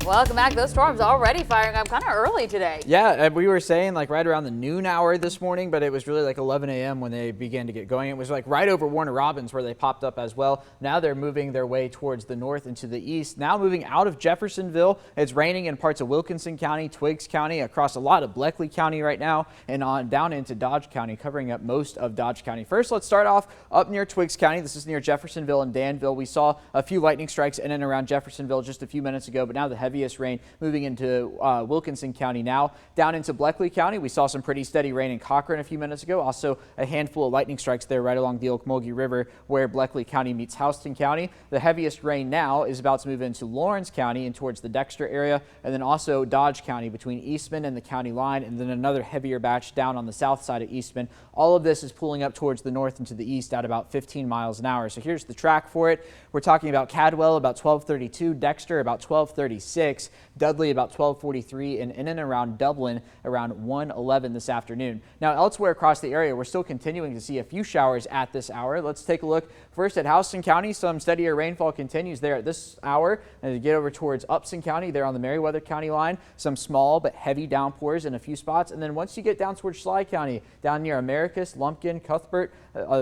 Welcome back. Those storms already firing up kind of early today. Yeah, we were saying like right around the noon hour this morning, but it was really like 11 a.m. when they began to get going. It was like right over Warner Robins where they popped up as well. Now they're moving their way towards the north and to the east. Now moving out of Jeffersonville. It's raining in parts of Wilkinson County, Twiggs County, across a lot of Bleckley County right now, and on down into Dodge County, covering up most of Dodge County. First, let's start off up near Twiggs County. This is near Jeffersonville and Danville. We saw a few lightning strikes in and around Jeffersonville just a few minutes ago, but now the heaviest rain moving into Wilkinson County now. Down into Bleckley County, we saw some pretty steady rain in Cochran a few minutes ago. Also a handful of lightning strikes there right along the Ocmulgee River where Bleckley County meets Houston County. The heaviest rain now is about to move into Lawrence County and towards the Dexter area, and then also Dodge County between Eastman and the county line, and then another heavier batch down on the south side of Eastman. All of this is pulling up towards the north and to the east at about 15 miles an hour. So here's the track for it. We're talking about Cadwell about 1232, Dexter about 1236, Dudley about 1243, and in and around Dublin around 111 this afternoon. Now elsewhere across the area, we're still continuing to see a few showers at this hour. Let's take a look first at Houston County. Some steadier rainfall continues there at this hour. As you get over towards Upson County, there on the Meriwether County line, some small but heavy downpours in a few spots. And then once you get down towards Schley County, down near Americus, Lumpkin, Cuthbert,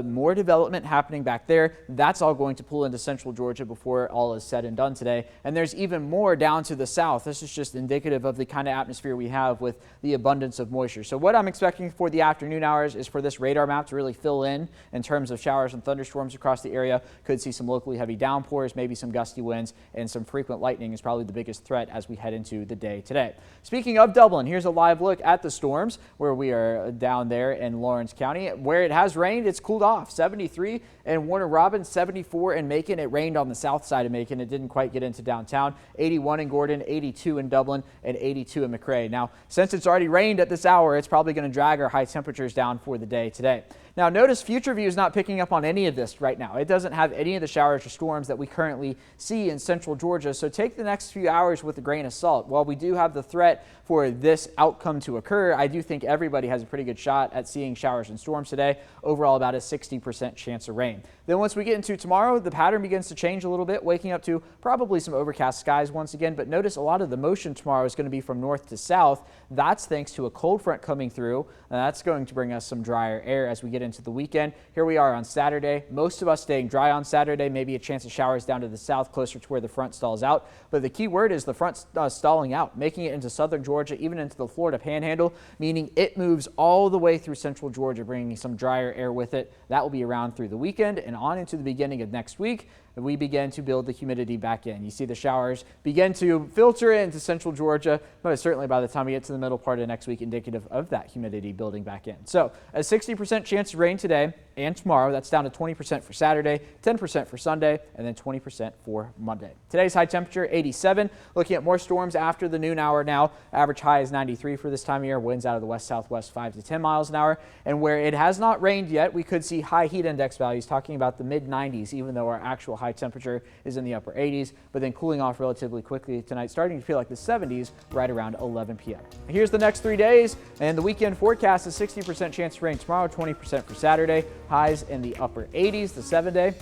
more development happening back there. That's all going to pull into central Georgia before all is said and done today. And there's even more down to the south. This is just indicative of the kind of atmosphere we have with the abundance of moisture. So what I'm expecting for the afternoon hours is for this radar map to really fill in terms of showers and thunderstorms across the area. Could see some locally heavy downpours, maybe some gusty winds, and some frequent lightning is probably the biggest threat as we head into the day today. Speaking of Dublin, here's a live look at the storms where we are down there in Lawrence County. Where it has rained, it's cooled off. 73 in Warner Robins, 74 in Macon. It rained on the south side of Macon. It didn't quite get into downtown. 81 in Gordon, 82 in Dublin, and 82 in McRae. Now, since it's already rained at this hour, it's probably going to drag our high temperatures down for the day today. Now, notice Future View is not picking up on any of this right now. It doesn't have any of the showers or storms that we currently see in central Georgia. So take the next few hours with a grain of salt. While we do have the threat for this outcome to occur, I do think everybody has a pretty good shot at seeing showers and storms today. Overall, about a 60% chance of rain. Then once we get into tomorrow, the pattern begins to change a little bit, waking up to probably some overcast skies once again. But notice a lot of the motion tomorrow is going to be from north to south. That's thanks to a cold front coming through, and that's going to bring us some drier air as we get into the weekend. Here we are on Saturday. Most of us staying dry on Saturday, maybe a chance of showers down to the south closer to where the front stalls out. But the key word is the front stalling out, making it into southern Georgia, even into the Florida Panhandle, meaning it moves all the way through central Georgia, bringing some drier air with it. That will be around through the weekend and on into the beginning of next week. We begin to build the humidity back in. You see the showers begin to filter into central Georgia, but certainly by the time we get to the middle part of next week, indicative of that humidity building back in. So a 60% chance of rain today and tomorrow. That's down to 20% for Saturday, 10% for Sunday, and then 20% for Monday. Today's high temperature, 87. Looking at more storms after the noon hour now. Average high is 93 for this time of year. Winds out of the west-southwest 5 to 10 miles an hour. And where it has not rained yet, we could see high heat index values talking about the mid-90s, even though our actual high temperature is in the upper 80s, but then cooling off relatively quickly tonight, starting to feel like the 70s right around 11 p.m. Here's the next 3 days, and the weekend forecast is 60% chance of rain tomorrow, 20% for Saturday, highs in the upper 80s. The 7-day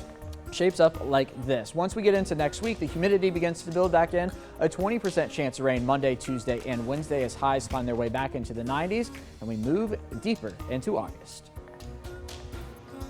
shapes up like this. Once we get into next week, the humidity begins to build back in. A 20% chance of rain Monday, Tuesday, and Wednesday as highs find their way back into the 90s, and we move deeper into August.